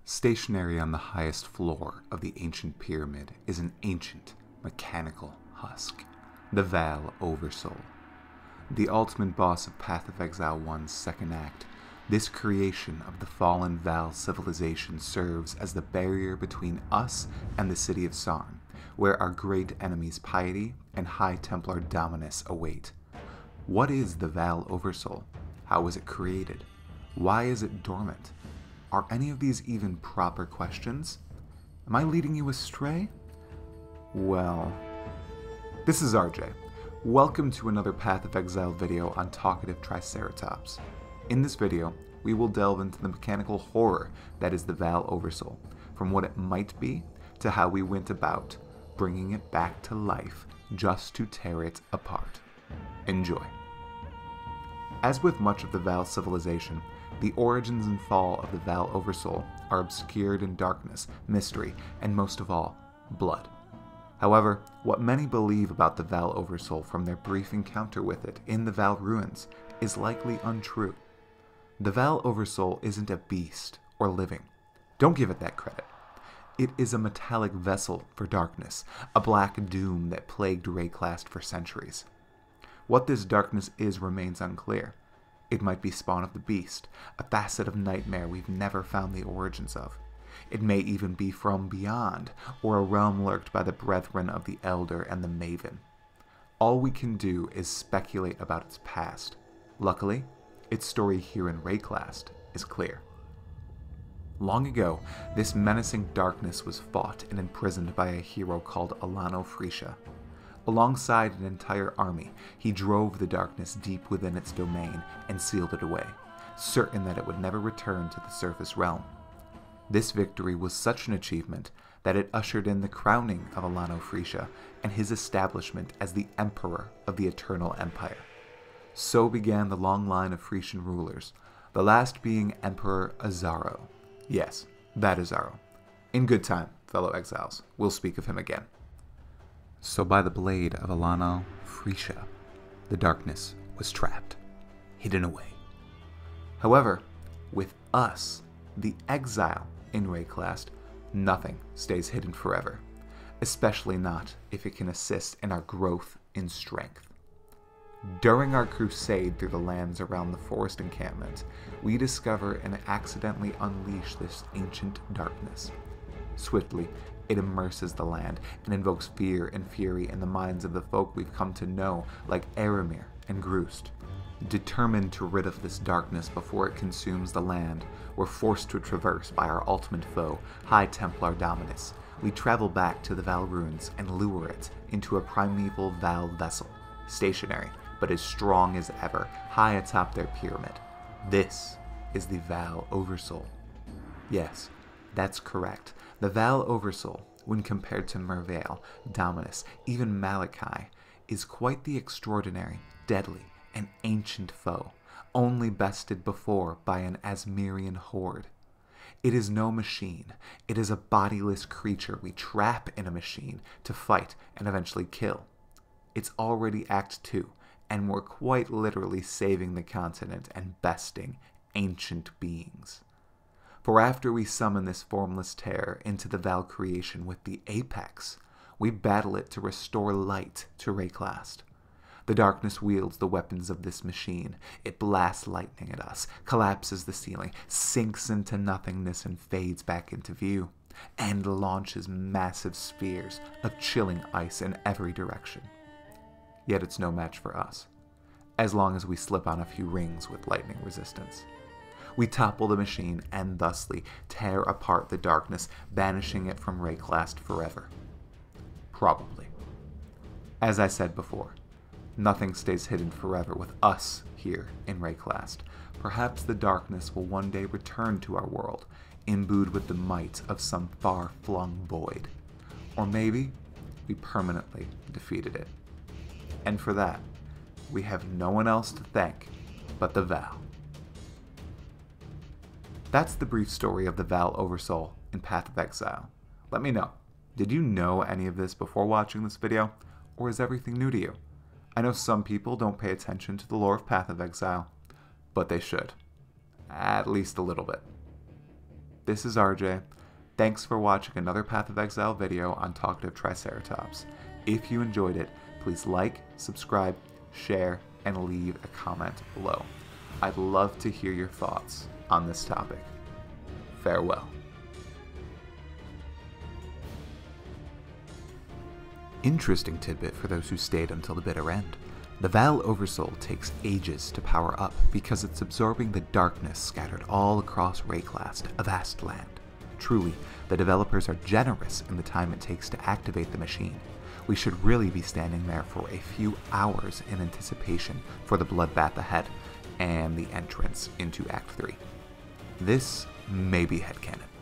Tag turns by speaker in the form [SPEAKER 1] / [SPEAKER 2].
[SPEAKER 1] Stationary on the highest floor of the ancient pyramid is an ancient, mechanical husk, the Vaal Oversoul. The ultimate boss of Path of Exile 1's second act, this creation of the fallen Vaal civilization serves as the barrier between us and the city of Sarn, where our great enemies Piety and High Templar Dominus await. What is the Vaal Oversoul? How was it created? Why is it dormant? Are any of these even proper questions? Am I leading you astray? Well, this is RJ. Welcome to another Path of Exile video on talkative Triceratops. In this video, we will delve into the mechanical horror that is the Vaal Oversoul, from what it might be to how we went about bringing it back to life just to tear it apart. Enjoy. As with much of the Vaal civilization, the origins and fall of the Vaal Oversoul are obscured in darkness, mystery, and most of all, blood. However, what many believe about the Vaal Oversoul from their brief encounter with it in the Vaal ruins is likely untrue. The Vaal Oversoul isn't a beast or living. Don't give it that credit. It is a metallic vessel for darkness, a black doom that plagued Wraeclast for centuries. What this darkness is remains unclear. It might be spawn of the beast, a facet of nightmare we've never found the origins of. It may even be from beyond, or a realm lurked by the brethren of the Elder and the Maven. All we can do is speculate about its past. Luckily, its story here in Wraeclast is clear. Long ago, this menacing darkness was fought and imprisoned by a hero called Alano Frisha. Alongside an entire army, he drove the darkness deep within its domain and sealed it away, certain that it would never return to the surface realm. This victory was such an achievement that it ushered in the crowning of Alano Frisha and his establishment as the Emperor of the Eternal Empire. So began the long line of Frisian rulers, the last being Emperor Azaro. Yes, that Azaro. In good time, fellow exiles. We'll speak of him again. So by the blade of Alano Frisha, the darkness was trapped, hidden away. However, with us, the exile in Wraeclast, nothing stays hidden forever, especially not if it can assist in our growth in strength. During our crusade through the lands around the Forest Encampment, we discover and accidentally unleash this ancient darkness. Swiftly, it immerses the land and invokes fear and fury in the minds of the folk we've come to know, like Eramir and Greust. Determined to rid of this darkness before it consumes the land, we're forced to traverse by our ultimate foe, High Templar Dominus. We travel back to the Vaal ruins and lure it into a primeval Vaal vessel, stationary but as strong as ever, high atop their pyramid. This is the Vaal Oversoul. Yes, that's correct. The Vaal Oversoul, when compared to Merveil, Dominus, even Malachi, is quite the extraordinary, deadly, and ancient foe, only bested before by an Asmirian horde. It is no machine. It is a bodiless creature we trap in a machine to fight and eventually kill. It's already Act 2, and we're quite literally saving the continent and besting ancient beings. For after we summon this formless terror into the Vaal creation with the Apex, we battle it to restore light to Wraeclast. The darkness wields the weapons of this machine. It blasts lightning at us, collapses the ceiling, sinks into nothingness and fades back into view, and launches massive spheres of chilling ice in every direction. Yet it's no match for us, as long as we slip on a few rings with lightning resistance. We topple the machine and thusly tear apart the darkness, banishing it from Wraeclast forever. Probably. As I said before, nothing stays hidden forever with us here in Wraeclast. Perhaps the darkness will one day return to our world, imbued with the might of some far-flung void. Or maybe we permanently defeated it. And for that, we have no one else to thank but the Vaal. That's the brief story of the Vaal Oversoul in Path of Exile. Let me know, did you know any of this before watching this video, or is everything new to you? I know some people don't pay attention to the lore of Path of Exile, but they should. At least a little bit. This is RJ. Thanks for watching another Path of Exile video on Talkative Triceratops. If you enjoyed it, please like, subscribe, share, and leave a comment below. I'd love to hear your thoughts on this topic. Farewell. Interesting tidbit for those who stayed until the bitter end. The Vaal Oversoul takes ages to power up because it's absorbing the darkness scattered all across Wraeclast, a vast land. Truly, the developers are generous in the time it takes to activate the machine. We should really be standing there for a few hours in anticipation for the bloodbath ahead and the entrance into Act 3. This may be headcanon.